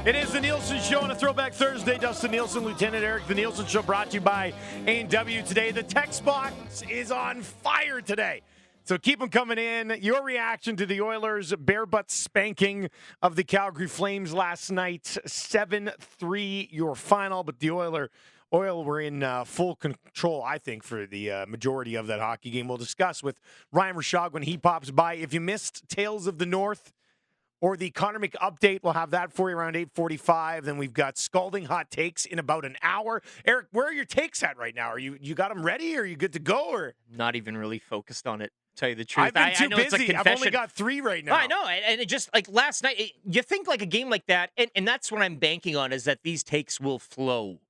It is the Nielsen Show on a Throwback Thursday. Dustin Nielsen, Lieutenant Eric. The Nielsen Show brought to you by A&W today. The text box is on fire today. So keep them coming in. Your reaction to the Oilers' bare butt spanking of the Calgary Flames last night. 7-3 your final, but the Oil were in full control, I think, for the majority of that hockey game. We'll discuss with Ryan Rashog when he pops by. If you missed Tales of the North or the Connor Mick update, we'll have that for you around 8:45. Then we've got scalding hot takes in about an hour. Eric, where are your takes at right now? Are you got them ready? Or are you good to go? Or not even really focused on it? Tell you the truth, I've been too I know busy. It's a I've only got 3 right now. I know, and it just like last night. You think like a game like that, and that's what I'm banking on is that these takes will flow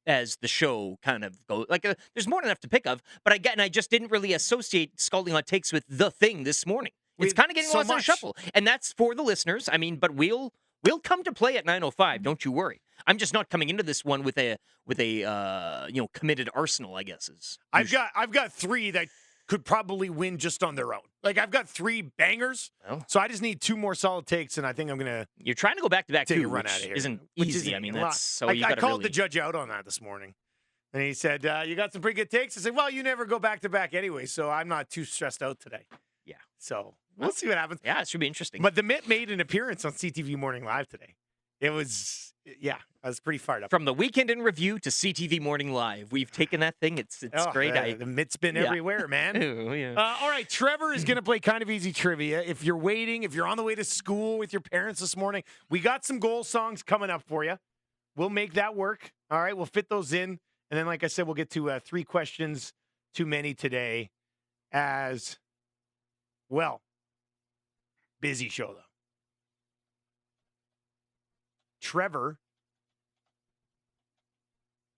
as the show kind of goes. Like there's more than enough to pick of, but I just didn't really associate scalding hot takes with the thing this morning. It's kind of getting lost in a shuffle, and that's for the listeners. I mean, but we'll come to play at 9:05. Don't you worry. I'm just not coming into this one with a committed arsenal. I guess is. I've got 3 that could probably win just on their own. Like I've got 3 bangers, so I just need 2 more solid takes, and I think I'm gonna. You're trying to go back to back take too, a run out of here. Isn't easy. I mean, that's so. I called the judge out on that this morning. And he said, you got some pretty good takes. I said, well, you never go back-to-back anyway, so I'm not too stressed out today. Yeah. So we'll see what happens. Yeah, it should be interesting. But the Mitt made an appearance on CTV Morning Live today. It was, I was pretty fired up. From the Weekend in Review to CTV Morning Live, we've taken that thing. It's great. The Mitt's been everywhere, man. Yeah. All right, Trevor is going to play kind of easy trivia. If you're waiting, if you're on the way to school with your parents this morning, we got some goal songs coming up for you. We'll make that work. All right, we'll fit those in. And then, like I said, we'll get to 3 questions too many today as well. Busy show, though. Trevor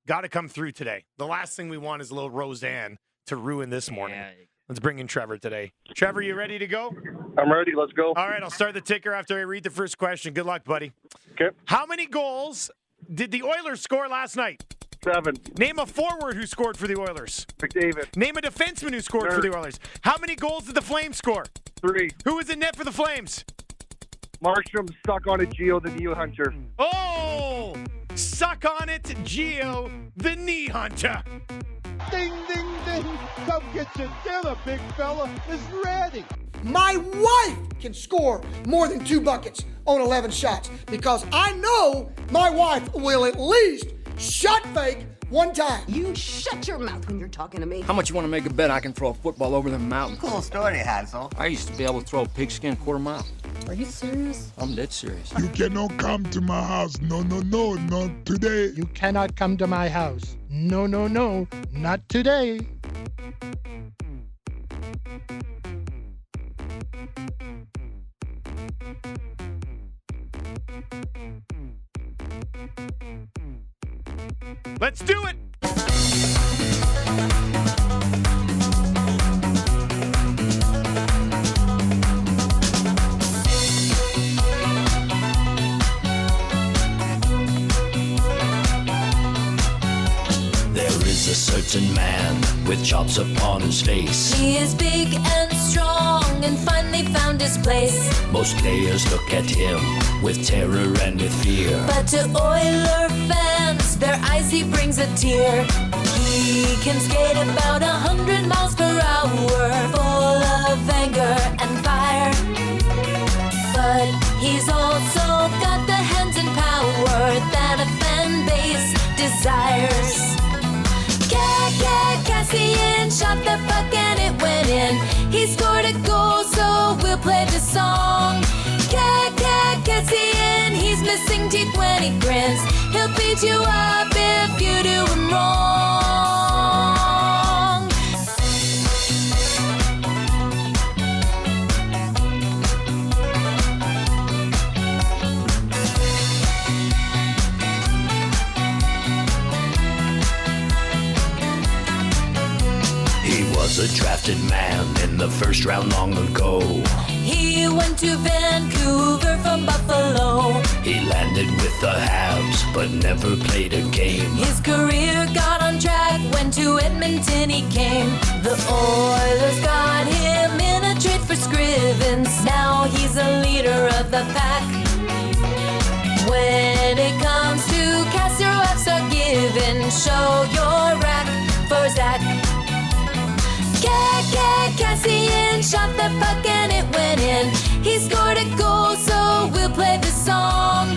got to come through today. The last thing we want is a little Roseanne to ruin this morning. Yeah. Let's bring in Trevor today. Trevor, you ready to go? I'm ready. Let's go. All right, I'll start the ticker after I read the first question. Good luck, buddy. Okay. How many goals did the Oilers score last night? 7. Name a forward who scored for the Oilers. McDavid. Name a defenseman who scored for the Oilers. How many goals did the Flames score? 3. Who was in net for the Flames? Markstrom, suck on it, Gio, the Knee Hunter. Oh! Suck on it, Gio, the Knee Hunter. Ding, ding, ding. Come get your dinner, big fella. It's ready. My wife can score more than 2 buckets on 11 shots because I know my wife will at least shot fake 1 time. You shut your mouth when you're talking to me. How much you want to make a bet I can throw a football over the mountain? Cool story, Hansel. I used to be able to throw a pigskin quarter mile. Are you serious? I'm dead serious. You cannot come to my house. No, not today. You cannot come to my house. No, not today. Let's do it. There is a certain man with chops upon his face. He is big and strong and finally found his place. Most players look at him with terror and with fear. But to Oiler fans, their eyes he brings a tear. He can skate about 100 miles per hour, full of anger and fire. But he's also got the hands and power that a fan base desires. Cassian shot the puck and it went in. He scored a goal, so we'll play the song. Cassian, he's missing teeth when he grins. He'll beat you up if you do him wrong. Was a drafted man in the first round long ago. He went to Vancouver from Buffalo. He landed with the Habs, but never played a game. His career got on track when to Edmonton he came. The Oilers got him in a trade for Scrivens. Now he's a leader of the pack. When show your wrath for Zach. Cassian shot the puck and it went in. He scored a goal, so we'll play the song.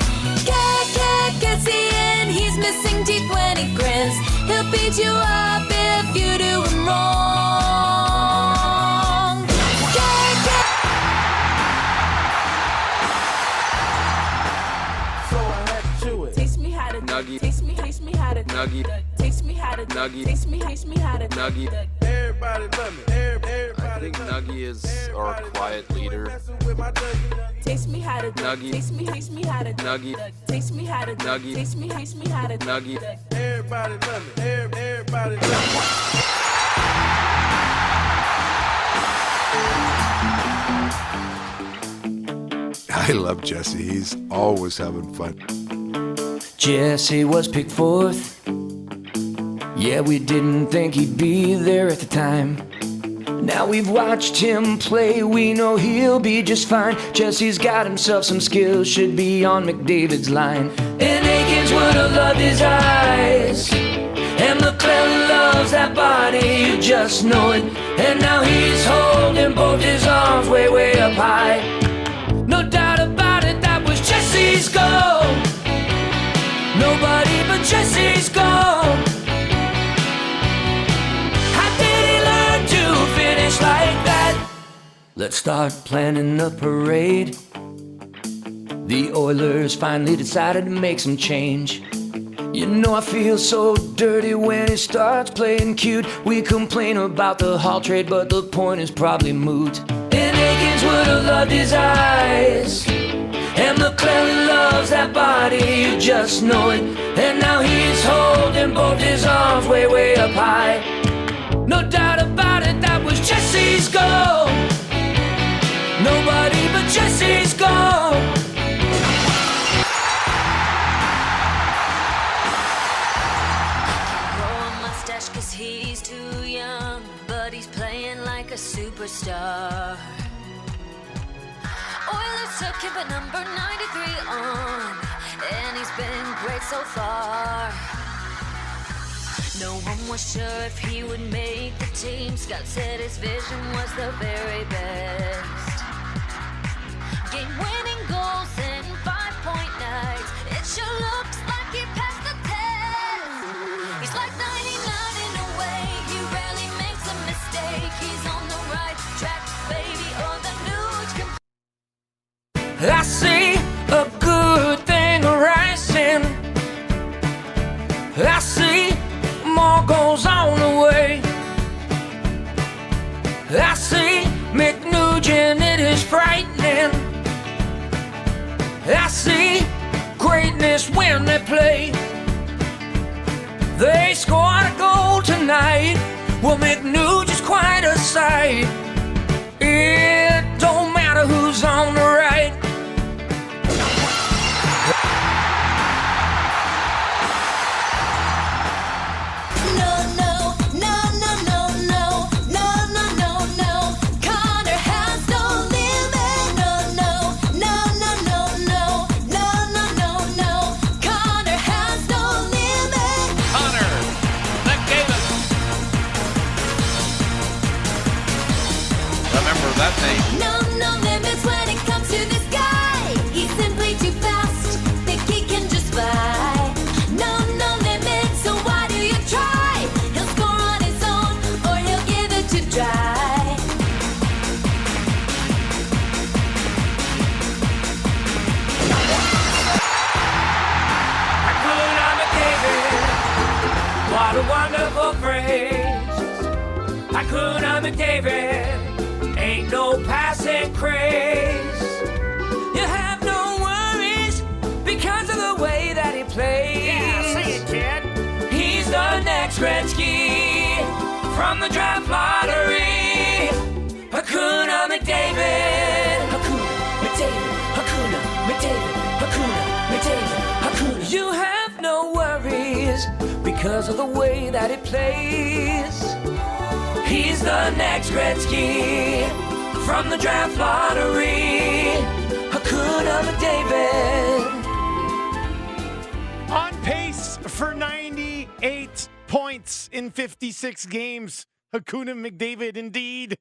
Cassian, he's missing teeth when he grins. He'll beat you up if you do him wrong. So I had to chew it. Teach me how to nugget. Teach me how to nugget. Teach me how to nugget. Teach me how to nugget. Everybody love me. Everybody I think Nuggy is our quiet leader. Teach me how to nugget. Teach me how to nugget. Teach me how to nugget. Teach me how to nugget. Everybody love me. Everybody love me. I love Jesse. He's always having fun. Jesse was picked fourth. Yeah, we didn't think he'd be there at the time. Now we've watched him play, we know he'll be just fine. Jesse's got himself some skills, should be on McDavid's line. And Aikens would have loved his eyes, and McClellan loves that body, you just know it. And now he's holding both his arms way, way up high. No doubt about it, that was Jesse's goal. Nobody but Jesse's goal. Like that. Let's start planning the parade. The Oilers finally decided to make some change. You know I feel so dirty when it starts playing cute. We complain about the Hall trade, but the point is probably moot. And Aikens would have loved his eyes, and McClellan loves that body, you just know it. And now he's holding both his arms way, way up high. No doubt about it, that was Jesse's goal. Nobody but Jesse's goal. Can't grow a mustache 'cause he's too young, but he's playing like a superstar. Oilers took him at number 93 on, and he's been great so far. No one was sure if he would make the team. Scott said his vision was the very best. Game-winning goals and 5-point nights. It sure looks like he passed the test. He's like 99 in a way. He rarely makes a mistake. He's on the right track, baby. Oh, the news can... I see a good thing rising. I see more goes on the way. I see McNugent, it is frightening. I see greatness when they play. They scored a goal tonight. Well, McNugent's quite a sight. It don't matter who's on the right. No limits when it comes to this guy. He's simply too fast. Think he can just fly. No limits, so why do you try? He'll score on his own, or he'll give it to dry. Hakuna McDavid, what a wonderful phrase. Hakuna McDavid, ain't no passing craze. You have no worries because of the way that he plays. Yeah, say it, kid. He's the next Gretzky from the draft lottery. Hakuna McDavid. Hakuna McDavid. Hakuna McDavid. Hakuna McDavid. Hakuna. You have no worries because of the way that he plays. He's the next Gretzky from the draft lottery. Hakuna McDavid. On pace for 90 8 points in 56 games. Hakuna McDavid, indeed.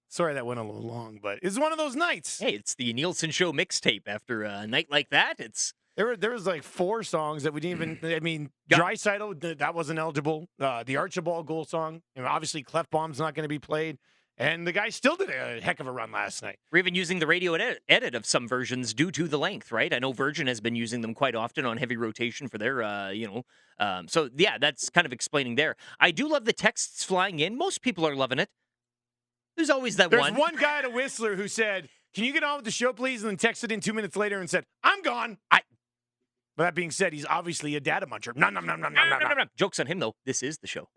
Sorry that went a little long, but it's one of those nights. Hey, it's the Nielsen Show mixtape. After a night like that, There was like 4 songs that we didn't even. I mean, Draisaitl, that wasn't eligible. The Archibald goal song, obviously Clef Bomb's not going to be played, and the guy still did a heck of a run last night. We're even using the radio edit of some versions due to the length, right? I know Virgin has been using them quite often on heavy rotation for their, So yeah, that's kind of explaining there. I do love the texts flying in. Most people are loving it. There's always that There's one. one guy at a Whistler who said, "Can you get on with the show, please?" And then texted in 2 minutes later and said, "I'm gone." But that being said, he's obviously a data muncher. No. Joke's on him, though. This is the show.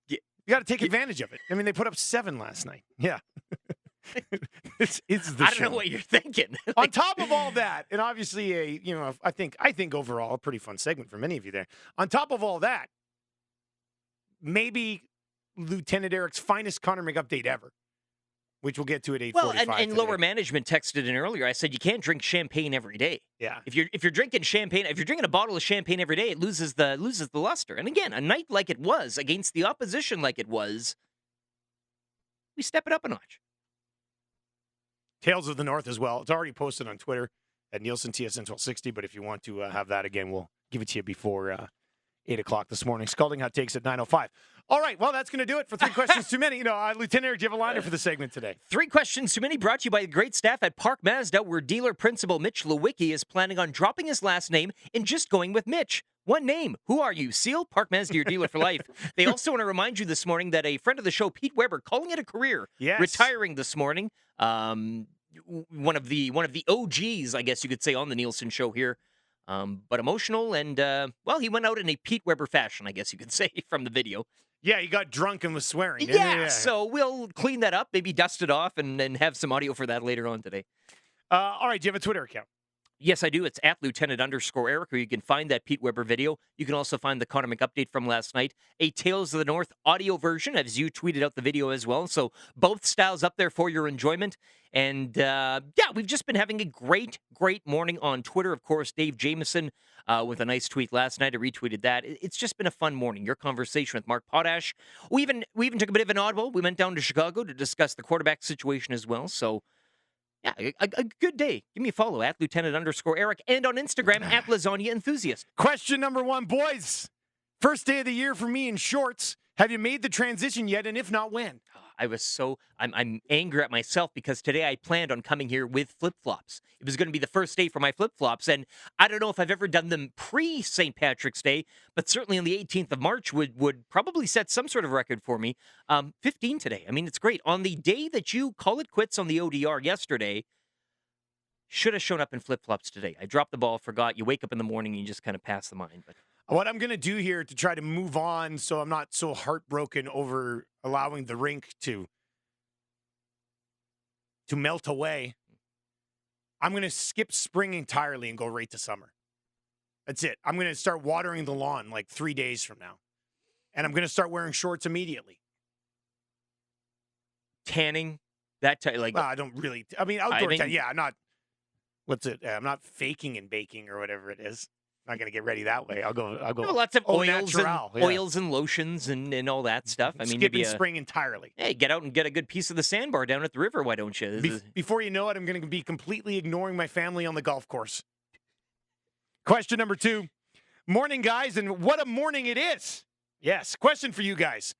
You got to take advantage of it. I mean, they put up 7 last night. Yeah. It's the show. I don't know what you're thinking. On top of all that, and obviously I think overall a pretty fun segment for many of you there. On top of all that, maybe Lieutenant Eric's finest Connor McUpdate ever, which we'll get to at 8:45. Well, and lower management texted in earlier. I said you can't drink champagne every day. Yeah. If you're drinking champagne, if you're drinking a bottle of champagne every day, it loses the luster. And again, a night like it was against the opposition, like it was, we step it up a notch. Tales of the North as well. It's already posted on Twitter at Nielsen TSN 1260. But if you want to have that again, we'll give it to you before 8 o'clock this morning. Scalding Hot Takes at 9:05. All right, well, that's going to do it for 3 questions too many. Lieutenant Eric, do you have a liner for the segment today? 3 questions too many, brought to you by the great staff at Park Mazda, where dealer principal Mitch Lewicki is planning on dropping his last name and just going with Mitch. One name. Who are you? Seal? Park Mazda, your dealer for life. They also want to remind you this morning that a friend of the show, Pete Weber, calling it a career, retiring this morning. One of the OGs, I guess you could say, on the Nielsen Show here. But emotional and, he went out in a Pete Weber fashion, I guess you could say, from the video. Yeah, he got drunk and was swearing. Yeah, so we'll clean that up, maybe dust it off, and have some audio for that later on today. All right, do you have a Twitter account? Yes, I do. It's at Lieutenant_Eric, where you can find that Pete Weber video. You can also find the Connor McUpdate from last night, a Tales of the North audio version, as you tweeted out the video as well. So both styles up there for your enjoyment. And, we've just been having a great morning on Twitter. Of course, Dave Jameson with a nice tweet last night. I retweeted that. It's just been a fun morning. Your conversation with Mark Potash. We even took a bit of an audible. We went down to Chicago to discuss the quarterback situation as well. So, yeah, a good day. Give me a follow at Lieutenant_Eric and on Instagram at Lasagna Enthusiast. Question number 1, boys. First day of the year for me in shorts. Have you made the transition yet? And if not, when? I'm angry at myself because today I planned on coming here with flip-flops. It was going to be the first day for my flip-flops, and I don't know if I've ever done them pre-St. Patrick's Day, but certainly on the 18th of March would probably set some sort of record for me. 15 today. I mean, it's great. On the day that you call it quits on the ODR yesterday, should have shown up in flip-flops today. I dropped the ball, forgot. You wake up in the morning and you just kind of pass the mind. But what I'm going to do here to try to move on so I'm not so heartbroken over allowing the rink to melt away, I'm going to skip spring entirely and go right to summer. That's it. I'm going to start watering the lawn like 3 days from now. And I'm going to start wearing shorts immediately. Tanning, that type, like... I don't really... I mean, outdoor tanning, yeah, I'm not... What's it? I'm not faking and baking or whatever it is. I'm not going to get ready that way. I'll go. Lots of oils natural, and oils and lotions and all that stuff. I mean, skipping spring entirely. Hey, get out and get a good piece of the sandbar down at the river. Why don't you? Before you know it, I'm going to be completely ignoring my family on the golf course. Question number 2. Morning, guys, and what a morning it is. Yes. Question for you guys.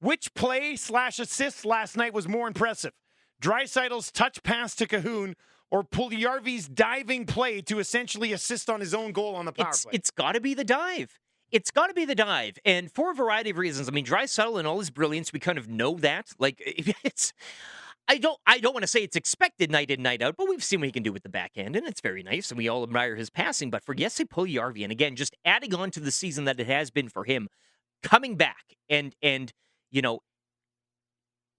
Which play/assist last night was more impressive? Draisaitl's touch pass to Cahoon or Puljujarvi's diving play to essentially assist on his own goal on the power play? It's got to be the dive. It's got to be the dive. And for a variety of reasons. I mean, Draisaitl and all his brilliance, we kind of know that. Like, it's... I don't want to say it's expected night in, night out, but we've seen what he can do with the backhand, and it's very nice, and we all admire his passing. But for Jesse Puljujarvi, and again, just adding on to the season that it has been for him, coming back and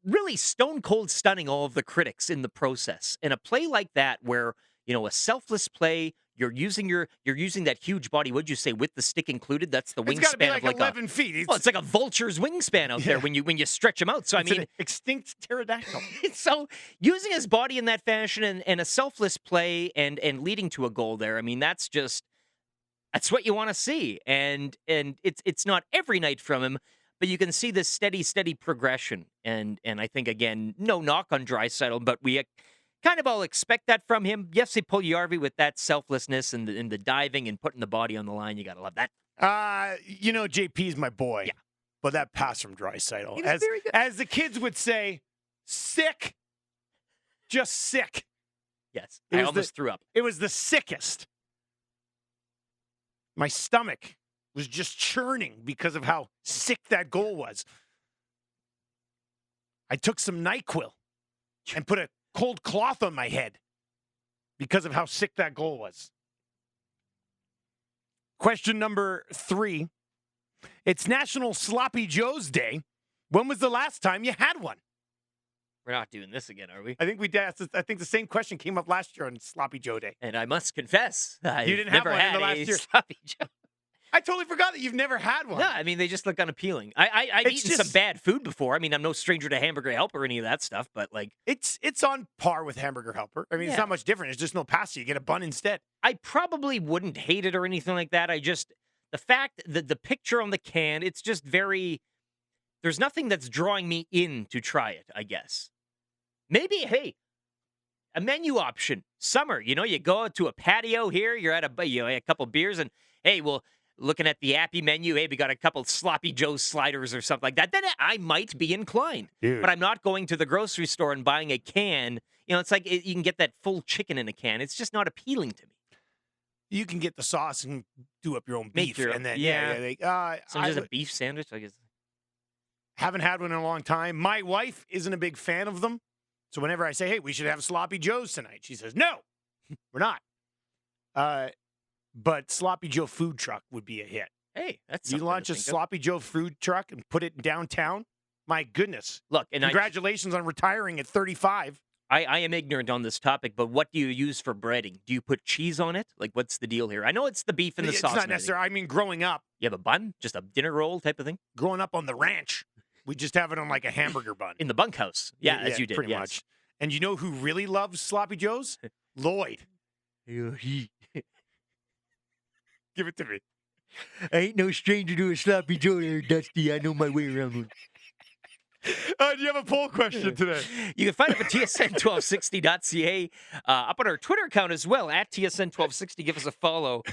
really stone cold stunning all of the critics in the process. And a play like that where, a selfless play, you're using that huge body, what'd you say, with the stick included? That's the wingspan. It's got to be like of 11 feet. It's like a vulture's wingspan out there when you stretch him out. So it's an extinct pterodactyl. So using his body in that fashion and a selfless play and leading to a goal there, I mean, that's just That's what you want to see. And it's not every night from him, but you can see this steady progression. And I think, again, no knock on Draisaitl, but we kind of all expect that from him. Yes, they pull Yarvi with that selflessness and the diving and putting the body on the line. You got to love that. JP's my boy. Yeah. But that pass from Draisaitl, He was very good. as the kids would say, sick. Just sick. Yes, I almost threw up. It was the sickest. My stomach was just churning because of how sick that goal was. I took some NyQuil and put a cold cloth on my head because of how sick that goal was. Question number 3. It's National Sloppy Joe's Day. When was the last time you had one? We're not doing this again, are we? I think we did. I think the same question came up last year on Sloppy Joe Day. And I must confess, I've You didn't have never one in had the last a year. Sloppy Joe. I totally forgot that you've never had one. No, I mean, they just look unappealing. I've It's eaten some just- bad food before. I mean, I'm no stranger to Hamburger Helper or any of that stuff, but like, It's on par with Hamburger Helper. I mean, it's Yeah. not much different. It's just no pasta. You get a bun instead. I probably wouldn't hate it or anything like that. The fact that the picture on the can, it's just very, there's nothing that's drawing me in to try it, I guess. Maybe, hey, a menu option. Summer, you go to a patio here, you're at a couple beers, and hey, well, looking at the Appy menu, hey, we got a couple Sloppy Joe sliders or something like that. Then I might be inclined. Dude. But I'm not going to the grocery store and buying a can. It's like you can get that full chicken in a can. It's just not appealing to me. You can get the sauce and do up your own Make beef. your own- And then, yeah. I Just a beef sandwich, I guess. haven't had one in a long time. My wife isn't a big fan of them. So whenever I say, hey, we should have Sloppy Joe's tonight, she says, no, we're not. But Sloppy Joe food truck would be a hit. Hey, that's You something launch to a think of. Sloppy Joe food truck and put it downtown. My goodness. Look, and Congratulations on retiring at 35. I am ignorant on this topic, but what do you use for breading? Do you put cheese on it? Like, what's the deal here? I know it's the beef and the It's sauce. not and everything. necessarily. I mean, growing up You have a bun, just a dinner roll type of thing on the ranch, we just have it on like a hamburger bun. in the bunkhouse. Yeah, as you did, pretty yes. much. And you know who really loves Sloppy Joe's? Lloyd. Give it to me. I ain't no stranger to a sloppy Joe there, Dusty. I know my way around one. Do you have a poll question today? You can find it at tsn1260.ca, up on our Twitter account as well, at tsn1260. Give us a follow.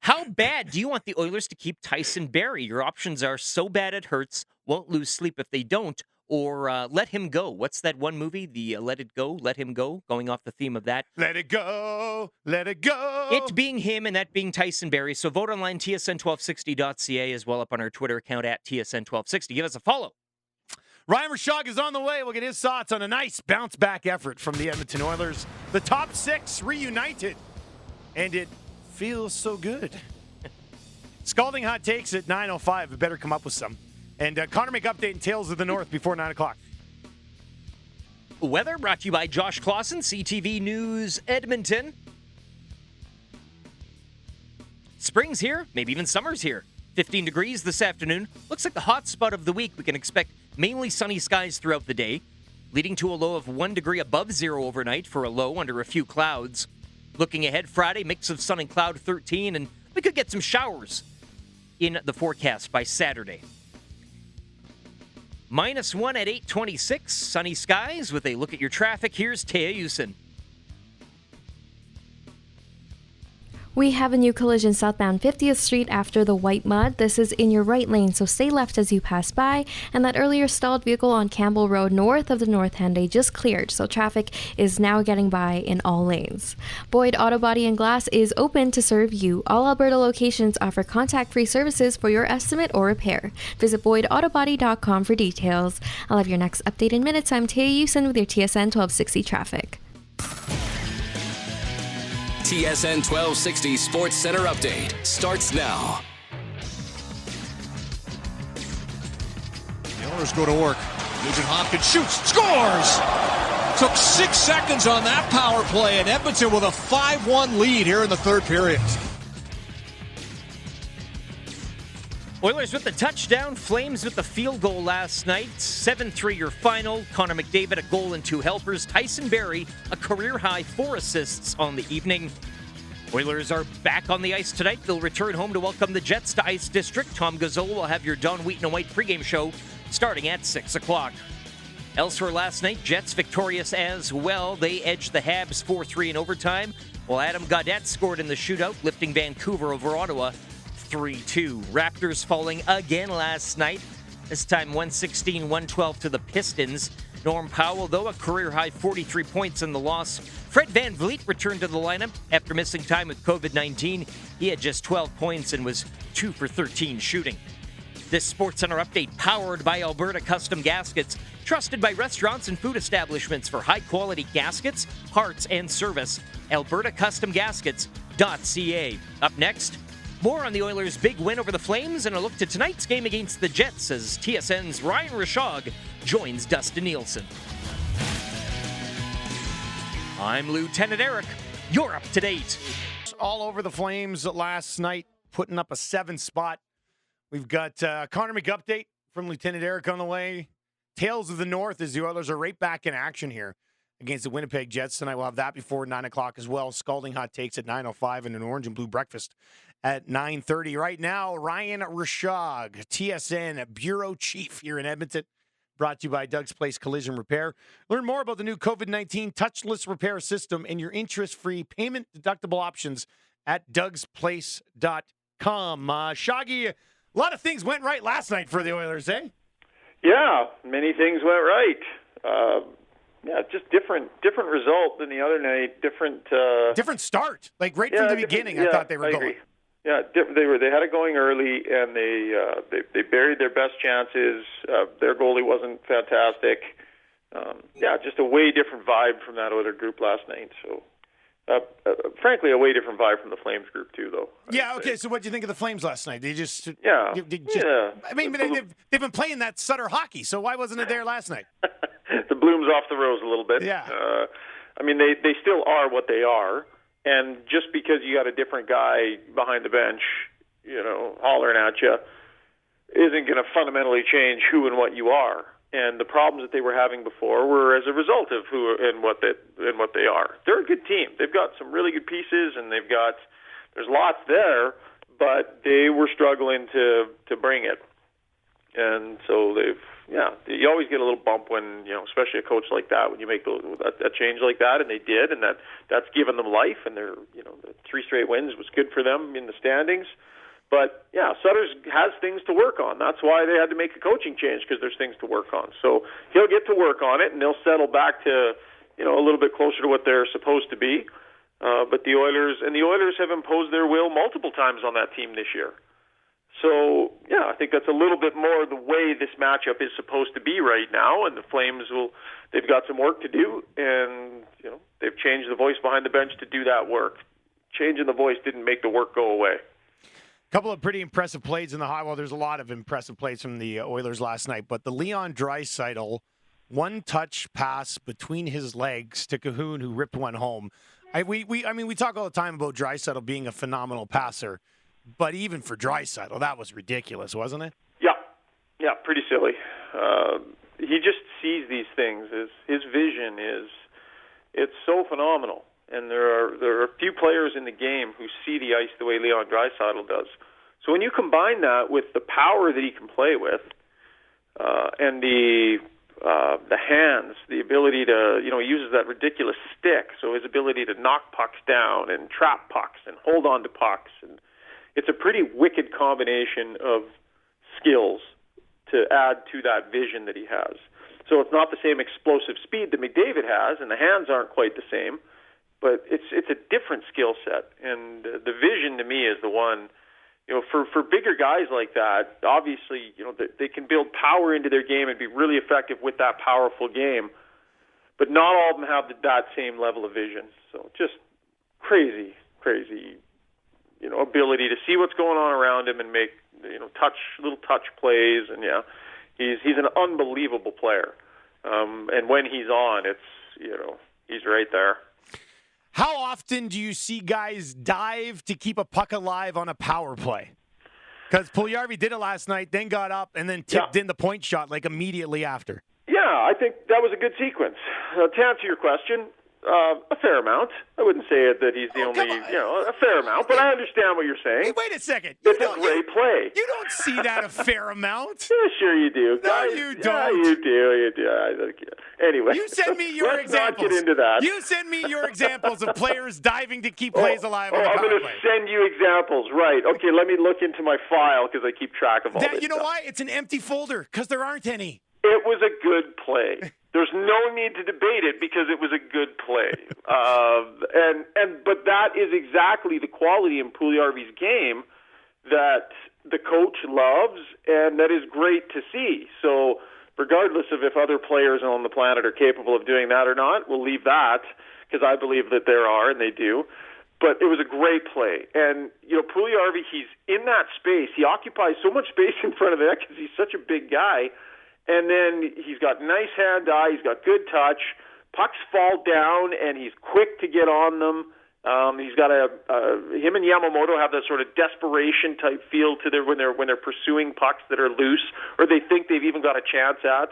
How bad do you want the Oilers to keep Tyson Barrie? Your options are so bad it hurts, won't lose sleep if they don't, or let him go. What's that one movie? The Let It Go, Let Him Go, going off the theme of that. Let it go. Let it go. It being him and that being Tyson Barrie. So vote online, tsn1260.ca, as well up on our Twitter account at tsn1260. Give us a follow. Ryan Rashog is on the way. We'll get his thoughts on a nice bounce-back effort from the Edmonton Oilers. The top 6 reunited, and it feels so good. Scalding hot takes at 9:05. We better come up with some. And Connor make update and Tales of the North before 9 o'clock. Weather brought to you by Josh Clausen, CTV News Edmonton. Spring's here, maybe even summer's here. 15 degrees this afternoon. Looks like the hot spot of the week. We can expect mainly sunny skies throughout the day, leading to a low of 1 degree above zero overnight for a low under a few clouds. Looking ahead, Friday, mix of sun and cloud 13, and we could get some showers in the forecast by Saturday. -1 at 8:26, sunny skies with a look at your traffic. Here's Taya Usen. We have a new collision southbound 50th Street after the white mud. This is in your right lane, so stay left as you pass by. And that earlier stalled vehicle on Campbell Road north of the North Henday just cleared, so traffic is now getting by in all lanes. Boyd Auto Body and Glass is open to serve you. All Alberta locations offer contact-free services for your estimate or repair. Visit BoydAutobody.com for details. I'll have your next update in minutes. I'm Taya Usen with your TSN 1260 traffic. TSN 1260 Sports Center update starts now. The Oilers go to work. Nugent Hopkins shoots, scores! Took 6 seconds on that power play, and Edmonton with a 5-1 lead here in the third period. Oilers with the touchdown, Flames with the field goal last night. 7-3 your final. Connor McDavid a goal and 2 helpers. Tyson Barrie a career high 4 assists on the evening. Oilers are back on the ice tonight. They'll return home to welcome the Jets to Ice District. Tom Gazzola will have your Don Wheaton and White pregame show starting at 6 o'clock. Elsewhere last night, Jets victorious as well. They edged the Habs 4-3 in overtime, while Adam Gaudette scored in the shootout, lifting Vancouver over Ottawa 3-2. Raptors falling again last night, this time 116-112 to the Pistons. Norm Powell, though, a career-high 43 points in the loss. Fred VanVleet returned to the lineup after missing time with COVID-19. He had just 12 points and was 2 for 13 shooting. This SportsCenter update powered by Alberta Custom Gaskets, trusted by restaurants and food establishments for high-quality gaskets, parts, and service. AlbertaCustomGaskets.ca. Up next, more on the Oilers' big win over the Flames and a look to tonight's game against the Jets as TSN's Ryan Rashog joins Dustin Nielsen. I'm Lieutenant Eric. You're up to date. All over the Flames last night, putting up a 7 spot. We've got Connor McUpdate from Lieutenant Eric on the way. Tales of the North as the Oilers are right back in action here against the Winnipeg Jets tonight. We'll have that before 9 o'clock as well. Scalding hot takes at 9:05 and an orange and blue breakfast at 9:30. Right now, Ryan Rashog, TSN Bureau Chief here in Edmonton. Brought to you by Doug's Place Collision Repair. Learn more about the new COVID-19 touchless repair system and your interest-free payment deductible options at Doug'sPlace.com. Shoggy, a lot of things went right last night for the Oilers, eh? Yeah, many things went right. Just different result than the other night. Different start. Like right from the beginning, I thought they were going. Agree. Yeah, they had it going early, and they buried their best chances. Their goalie wasn't fantastic. Just a way different vibe from that other group last night. So, frankly, a way different vibe from the Flames group too, though. Yeah. Okay. So, what do you think of the Flames last night? They just I mean, they've been playing that Sutter hockey. So why wasn't it there last night? The bloom's off the rose a little bit. Yeah. I mean, they still are what they are. And just because you got a different guy behind the bench, hollering at you, isn't going to fundamentally change who and what you are. And the problems that they were having before were as a result of who and what they are. They're a good team. They've got some really good pieces, and there's lots there, but they were struggling to bring it. And so you always get a little bump when, especially a coach like that, when you make a change like that, and they did, and that's given them life, and the 3 straight wins was good for them in the standings. But, Sutter has things to work on. That's why they had to make a coaching change, because there's things to work on. So he'll get to work on it, and they'll settle back to, a little bit closer to what they're supposed to be. But the Oilers have imposed their will multiple times on that team this year. So, I think that's a little bit more the way this matchup is supposed to be right now, and the Flames they've got some work to do, and, they've changed the voice behind the bench to do that work. Changing the voice didn't make the work go away. Couple of pretty impressive plays in the high. Well, there's a lot of impressive plays from the Oilers last night, but the Leon Draisaitl one-touch pass between his legs to Cahoon, who ripped one home. We talk all the time about Draisaitl being a phenomenal passer, but even for Draisaitl, that was ridiculous, wasn't it? Yeah, pretty silly. He just sees these things. His vision it's so phenomenal. And there are a few players in the game who see the ice the way Leon Draisaitl does. So when you combine that with the power that he can play with, and the hands, the ability to, he uses that ridiculous stick, so his ability to knock pucks down and trap pucks and hold on to pucks, and it's a pretty wicked combination of skills to add to that vision that he has. So it's not the same explosive speed that McDavid has, and the hands aren't quite the same. But it's a different skill set, and the vision to me is the one. For bigger guys like that, obviously, they can build power into their game and be really effective with that powerful game. But not all of them have that same level of vision. So just crazy, ability to see what's going on around him and make little touch plays, and he's an unbelievable player. And when he's on, he's right there. How often do you see guys dive to keep a puck alive on a power play? Because Puljujarvi did it last night, then got up, and then tipped in the point shot like immediately after. Yeah, I think that was a good sequence. To answer your question, A fair amount. I wouldn't say that he's the only, a fair amount, but I understand what you're saying. Hey, wait a second. It's a great play. You don't see that a fair amount. Yeah, sure you do. No, you don't. Yeah, you do. Anyway. You send me your Let's examples. not get into that. You send me your examples of players diving to keep plays alive on the I'm power going to play. send you examples. Right. Okay, let me look into my file because I keep track of all this You know stuff. why? It's an empty folder because there aren't any. It was a good play. There's no need to debate it because it was a good play. But that is exactly the quality in Puljujarvi's game that the coach loves and that is great to see. So regardless of if other players on the planet are capable of doing that or not, we'll leave that because I believe that there are and they do. But it was a great play. And, Puljujarvi, he's in that space. He occupies so much space in front of the net because he's such a big guy. And then he's got nice hand-eye, he's got good touch. Pucks fall down, and he's quick to get on them. He's got him and Yamamoto have that sort of desperation type feel to their when they're pursuing pucks that are loose or they think they've even got a chance at.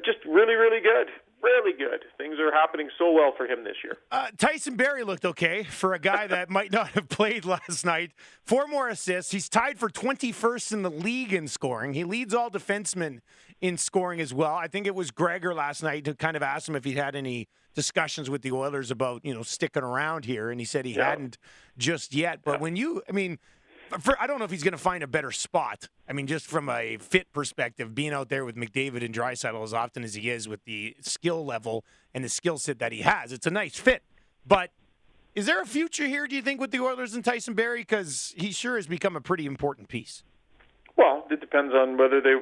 Just really, really good. Really good. Things are happening so well for him this year. Tyson Barrie looked okay for a guy that might not have played last night. 4 more assists. He's tied for 21st in the league in scoring. He leads all defensemen in scoring as well. I think it was Gregor last night who kind of asked him if he'd had any discussions with the Oilers about, sticking around here, and he said he hadn't just yet. But I don't know if he's going to find a better spot. I mean, just from a fit perspective, being out there with McDavid and Draisaitl as often as he is with the skill level and the skill set that he has, it's a nice fit. But is there a future here, do you think, with the Oilers and Tyson Barrie? Because he sure has become a pretty important piece. Well, it depends on whether they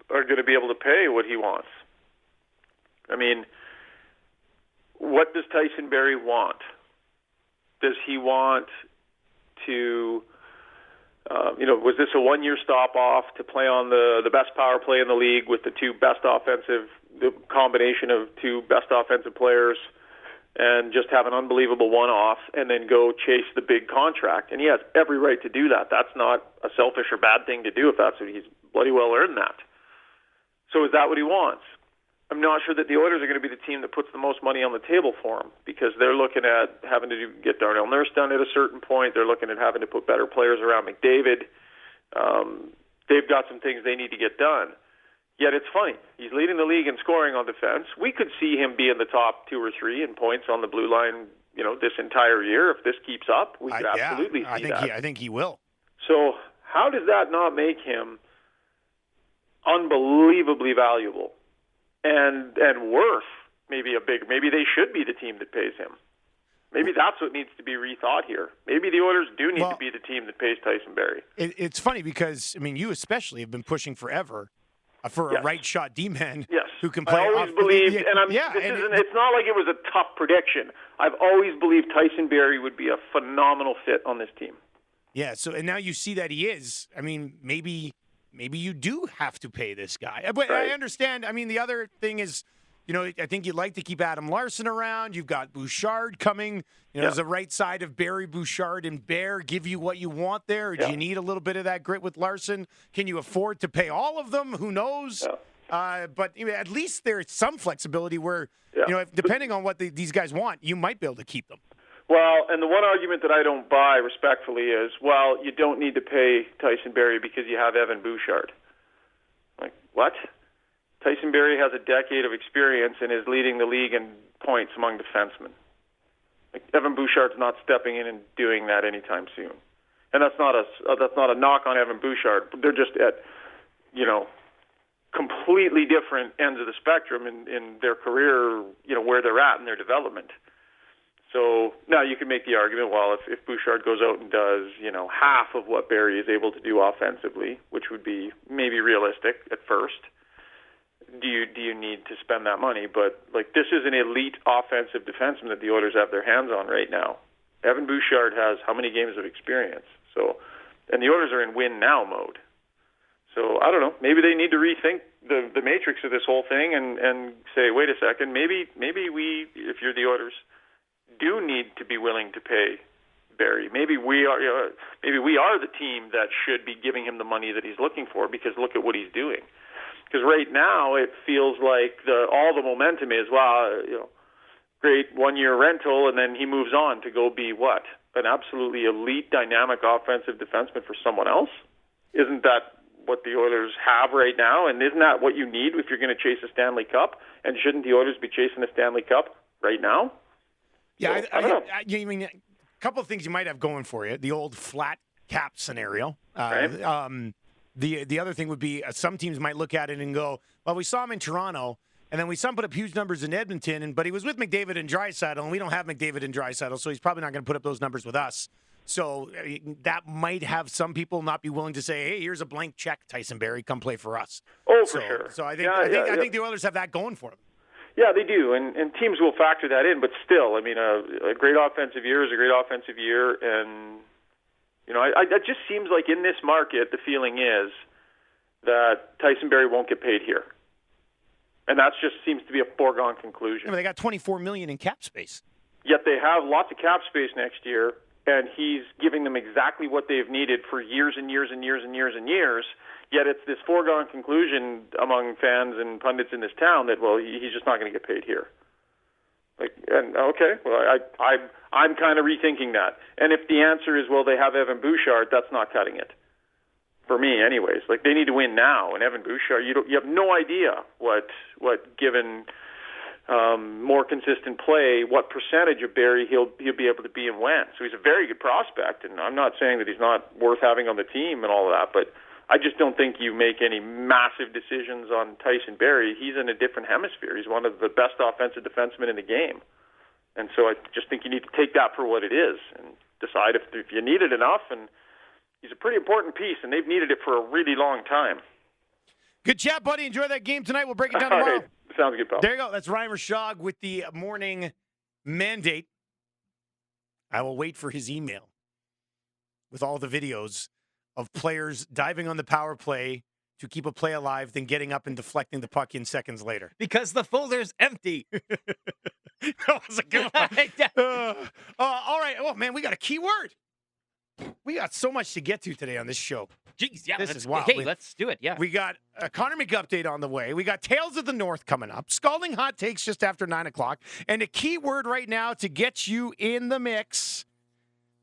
are going to be able to pay what he wants. I mean, what does Tyson Barrie want? Does he want to, was this a one-year stop-off to play on the best power play in the league with the combination of two best offensive players and just have an unbelievable one-off and then go chase the big contract? And he has every right to do that. That's not a selfish or bad thing to do if that's what he's bloody well earned that. So is that what he wants? I'm not sure that the Oilers are going to be the team that puts the most money on the table for him because they're looking at having to get Darnell Nurse done at a certain point. They're looking at having to put better players around McDavid. They've got some things they need to get done. Yet it's funny. He's leading the league in scoring on defense. We could see him be in the top 2 or 3 in points on the blue line, this entire year. If this keeps up, we could absolutely see that. I think he will. So how does that not make him unbelievably valuable? And worth maybe they should be the team that pays him. Maybe that's what needs to be rethought here. Maybe the Oilers do need to be the team that pays Tyson Barrie. It's funny because, you especially have been pushing forever for a right shot D-man who can play. I always believed, it's not like it was a tough prediction. I've always believed Tyson Barrie would be a phenomenal fit on this team. Yeah, and now you see that he is. Maybe you do have to pay this guy. But I understand. The other thing is, I think you'd like to keep Adam Larson around. You've got Bouchard coming. There's a right side of Barrie, Bouchard, and Bear give you what you want there. Or do you need a little bit of that grit with Larson? Can you afford to pay all of them? Who knows? But at least there's some flexibility where, depending on what these guys want, you might be able to keep them. Well, and the one argument that I don't buy respectfully is, you don't need to pay Tyson Barrie because you have Evan Bouchard. Like, what? Tyson Barrie has a decade of experience and is leading the league in points among defensemen. Like, Evan Bouchard's not stepping in and doing that anytime soon. And that's not a knock on Evan Bouchard. They're just at, completely different ends of the spectrum in their career, where they're at in their development. So now you can make the argument, if Bouchard goes out and does, half of what Barrie is able to do offensively, which would be maybe realistic at first, do you need to spend that money? But this is an elite offensive defenseman that the Oilers have their hands on right now. Evan Bouchard has how many games of experience? And the Oilers are in win now mode. So I don't know. Maybe they need to rethink the matrix of this whole thing and say, wait a second, maybe we, if you're the Oilers, do need to be willing to pay Barrie. Maybe we are the team that should be giving him the money that he's looking for because look at what he's doing. Because right now it feels like all the momentum is great one-year rental, and then he moves on to go be what? An absolutely elite, dynamic offensive defenseman for someone else? Isn't that what the Oilers have right now? And isn't that what you need if you're going to chase a Stanley Cup? And shouldn't the Oilers be chasing a Stanley Cup right now? Yeah, so, I don't know. I mean, a couple of things you might have going for you. The old flat cap scenario. Right. The other thing would be some teams might look at it and go, well, we saw him in Toronto, and then we saw him put up huge numbers in Edmonton, but he was with McDavid and Draisaitl, and we don't have McDavid and Draisaitl, so he's probably not going to put up those numbers with us. So that might have some people not be willing to say, hey, here's a blank check, Tyson Barrie, come play for us. Oh, for sure. So I think the Oilers have that going for them. Yeah, they do, and teams will factor that in. But still, I mean, a great offensive year is a great offensive year, and it just seems like in this market, the feeling is that Tyson Barrie won't get paid here, and that just seems to be a foregone conclusion. Yeah, they got $24 million in cap space. Yet they have lots of cap space next year, and he's giving them exactly what they've needed for years and years and years and years and years. Yet it's this foregone conclusion among fans and pundits in this town that, well, he's just not going to get paid here. I'm kind of rethinking that. And if the answer is, well, they have Evan Bouchard, that's not cutting it. For me, anyways. They need to win now. And Evan Bouchard, you have no idea what given more consistent play, what percentage of Barrie he'll be able to be and when. So he's a very good prospect, and I'm not saying that he's not worth having on the team and all of that, but I just don't think you make any massive decisions on Tyson Barrie. He's in a different hemisphere. He's one of the best offensive defensemen in the game. And so I just think you need to take that for what it is and decide if you need it enough. And he's a pretty important piece, and they've needed it for a really long time. Good chat, buddy. Enjoy that game tonight. We'll break it down tomorrow. Sounds good, pal. There you go. That's Ryan Rashog with the morning mandate. I will wait for his email with all the videos of players diving on the power play to keep a play alive, then getting up and deflecting the puck in seconds later. Because the folder's empty. That was a good one. All right. Oh, man, we got a keyword. We got so much to get to today on this show. Jeez, yeah. This is wild. Okay, let's do it, yeah. We got a Connor McUpdate on the way. We got Tales of the North coming up. Scalding hot takes just after 9 o'clock. And a keyword right now to get you in the mix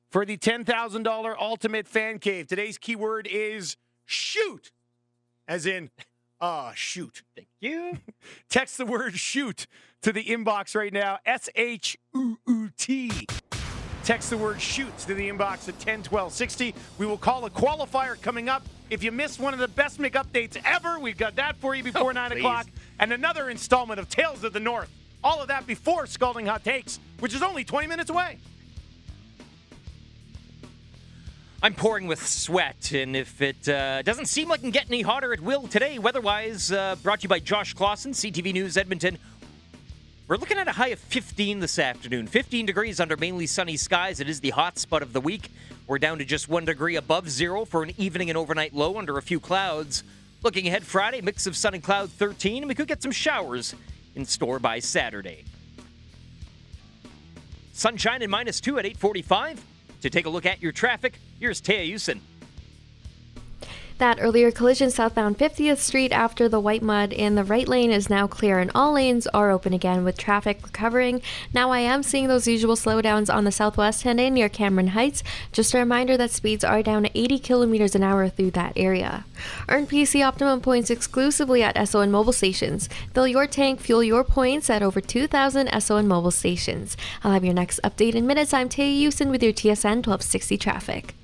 for the $10,000 Ultimate Fan Cave. Today's keyword is shoot, as in, shoot. Thank you. Text the word shoot to the inbox right now, SHOOT. Text the word shoot to the inbox at 101260. We will call a qualifier coming up. If you missed one of the best McUpdates ever, we've got that for you before 9 o'clock. And another installment of Tales of the North. All of that before Scalding Hot Takes, which is only 20 minutes away. I'm pouring with sweat, and if it doesn't seem like it can get any hotter, it will today. Weather-wise, brought to you by Josh Clausen, CTV News Edmonton. We're looking at a high of 15 this afternoon. 15 degrees under mainly sunny skies. It is the hot spot of the week. We're down to just 1 degree above zero for an evening and overnight low under a few clouds. Looking ahead Friday, mix of sun and cloud 13, and we could get some showers in store by Saturday. Sunshine and -2 at 8:45. To take a look at your traffic, here's Taya Houston. That earlier collision southbound 50th Street after the white mud in the right lane is now clear and all lanes are open again with traffic recovering. Now I am seeing those usual slowdowns on the southwest Henday near Cameron Heights. Just a reminder that speeds are down to 80 kilometers an hour through that area. Earn PC Optimum points exclusively at SON mobile stations. Fill your tank, fuel your points at over 2,000 SON mobile stations. I'll have your next update in minutes. I'm Taya Houston with your TSN 1260 traffic.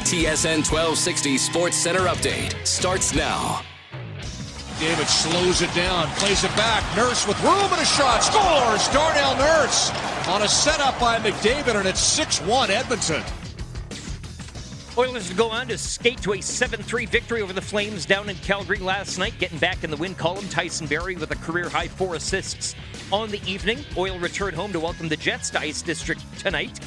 TSN 1260 Sports Center update starts now. David slows it down, plays it back. Nurse with room and a shot. Scores! Darnell Nurse on a setup by McDavid, and it's 6-1 Edmonton. Oilers go on to skate to a 7-3 victory over the Flames down in Calgary last night. Getting back in the win column, Tyson Barrie with a career-high 4 assists on the evening. Oil return home to welcome the Jets to Ice District tonight.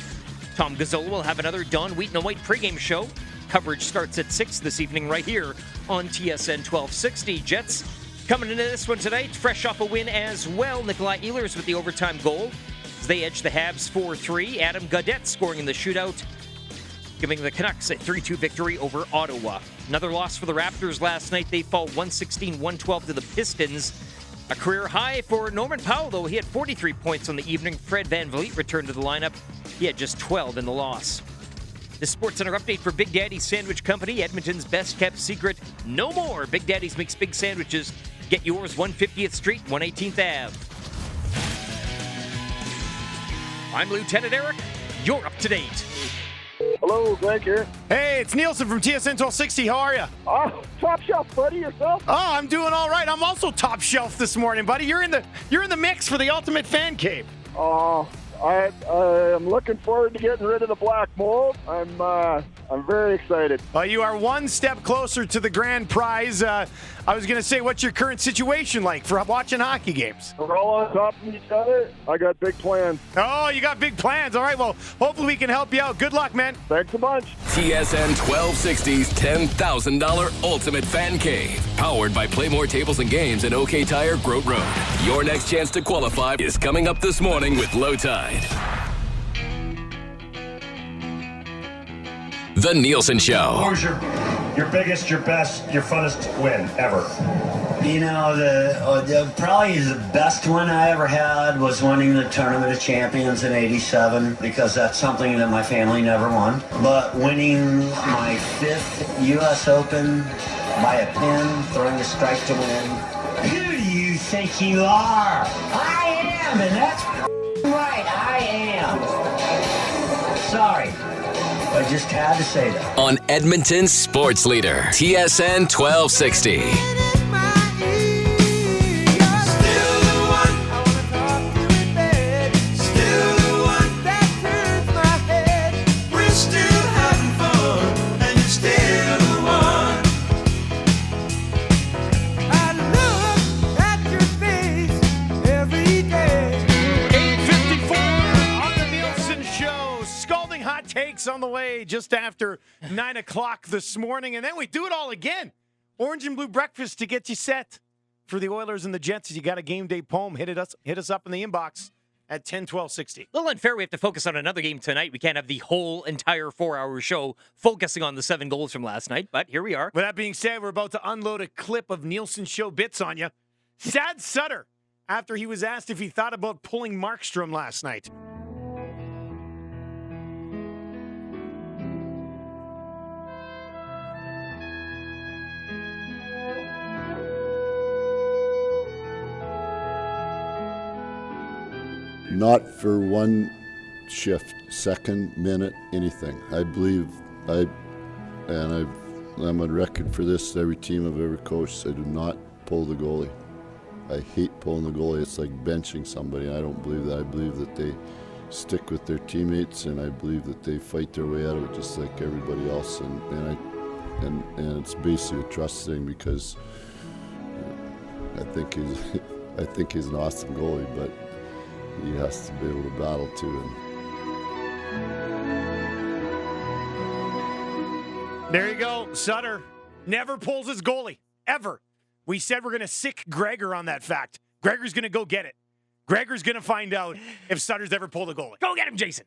Tom Gazzola will have another Don Wheaton and White pregame show. Coverage starts at 6 this evening right here on TSN 1260. Jets coming into this one tonight, fresh off a win as well. Nikolai Ehlers with the overtime goal as they edge the Habs 4-3. Adam Gaudette scoring in the shootout, giving the Canucks a 3-2 victory over Ottawa. Another loss for the Raptors last night. They fall 116-112 to the Pistons. A career high for Norman Powell, though. He had 43 points on the evening. Fred Van Vliet returned to the lineup. He had just 12 in the loss. The Sports Center update for Big Daddy's Sandwich Company, Edmonton's best-kept secret. No more. Big Daddy's makes big sandwiches. Get yours 150th Street, 118th Ave. I'm Lieutenant Eric. You're up to date. Hello, Greg here. Hey, it's Nielsen from TSN 1260. How are you? Oh, top shelf, buddy. Yourself? Oh, I'm doing all right. I'm also top shelf this morning, buddy. You're in the mix for the Ultimate Fan Cave. Oh, I'm looking forward to getting rid of the black mold. I'm very excited. Well, you are one step closer to the grand prize. I was going to say, what's your current situation like for watching hockey games? We're all on top of each other. I got big plans. Oh, you got big plans. All right, well, hopefully we can help you out. Good luck, man. Thanks a bunch. TSN 1260's $10,000 Ultimate Fan Cave. Powered by Playmore Tables and Games and OK Tire, Grote Road. Your next chance to qualify is coming up this morning with Low Tide. The Nielsen Show. What was your biggest, your best, your funnest win ever? You know, the probably the best one I ever had was winning the Tournament of Champions in '87 because that's something that my family never won. But winning my 5th U.S. Open by a pin, throwing a strike to win. Who do you think you are? I am, and that's right, I am. Sorry. I just had to say that. On Edmonton's sports leader, TSN 1260. On the way just after 9 o'clock this morning, and then we do it all again. Orange and Blue breakfast to get you set for the Oilers and the Jets. You got a game day poem, hit us up in the inbox at 10-12-60. A little unfair. We have to focus on another game tonight. We can't have the whole entire 4-hour show focusing on the 7 goals from last night, but here we are. With that being said, we're about to unload a clip of Nielsen Show bits on you. Sad Sutter, after he was asked if he thought about pulling Markstrom last night. Not for one shift, second, minute, anything. I believe I'm on record for this. Every team I've ever coached, I do not pull the goalie. I hate pulling the goalie. It's like benching somebody. I don't believe that. I believe that they stick with their teammates, and I believe that they fight their way out of it just like everybody else. And it's basically a trust thing because I think he's an awesome goalie, but he has to be able to battle too. There you go. Sutter never pulls his goalie, ever. We said we're going to sick Gregor on that fact. Gregor's going to go get it. Gregor's going to find out if Sutter's ever pulled a goalie. Go get him, Jason.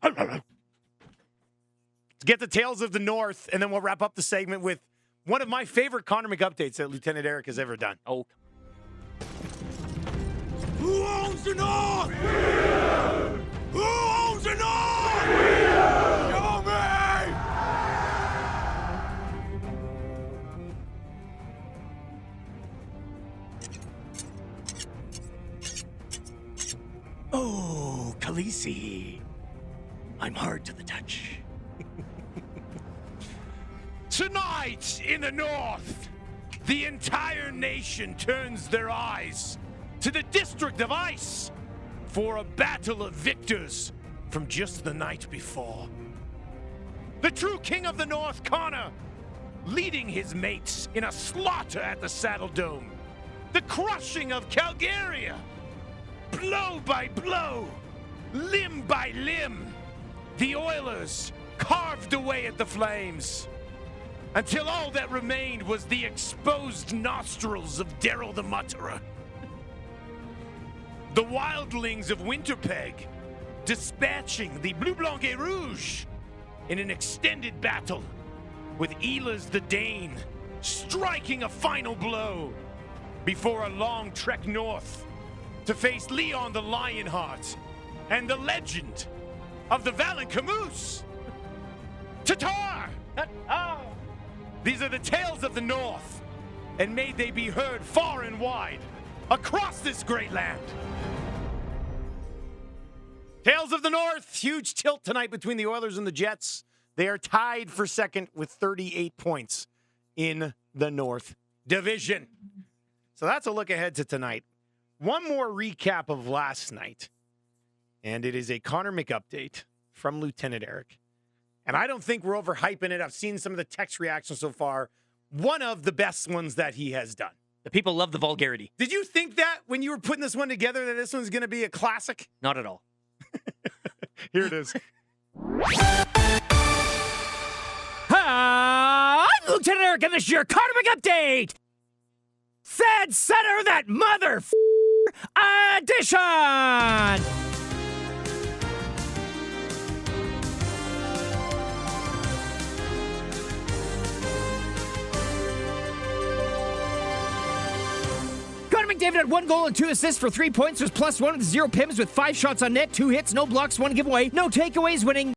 Let's get the Tales of the North, and then we'll wrap up the segment with one of my favorite Connor McUpdates that Lieutenant Eric has ever done. Oh. Who owns the North? We do. Who owns the North? We do. Show me! Oh, Khaleesi. I'm hard to the touch. Tonight in the North, the entire nation turns their eyes to the District of Ice for a battle of victors from just the night before. The true king of the North, Connor, leading his mates in a slaughter at the Saddle Dome. The crushing of Calgary, blow by blow, limb by limb. The Oilers carved away at the flames until all that remained was the exposed nostrils of Daryl the Mutterer. The wildlings of Winterpeg dispatching the Bleu Blanc et Rouge in an extended battle, with Ehlers the Dane striking a final blow. before a long trek north to face Leon the Lionheart and the legend of the Valiant Camoose, Tatar! These are the tales of the North, and may they be heard far and wide across this great land. Tales of the North, huge tilt tonight between the Oilers and the Jets. They are tied for second with 38 points in the North Division. So that's a look ahead to tonight. One more recap of last night, and it is a Connor McUpdate from Lieutenant Eric. And I don't think we're overhyping it. I've seen some of the text reactions so far. One of the best ones that he has done. The people love the vulgarity. Did you think that when you were putting this one together that this one's going to be a classic? Not at all. Here it is. Hi, I'm Lieutenant Eric, and this is your Connor McUpdate. Said center that mother edition. Connor McDavid had 1 goal and 2 assists for 3 points. Was +1 with 0 PIMs with 5 shots on net, 2 hits, no blocks, 1 giveaway, no takeaways, winning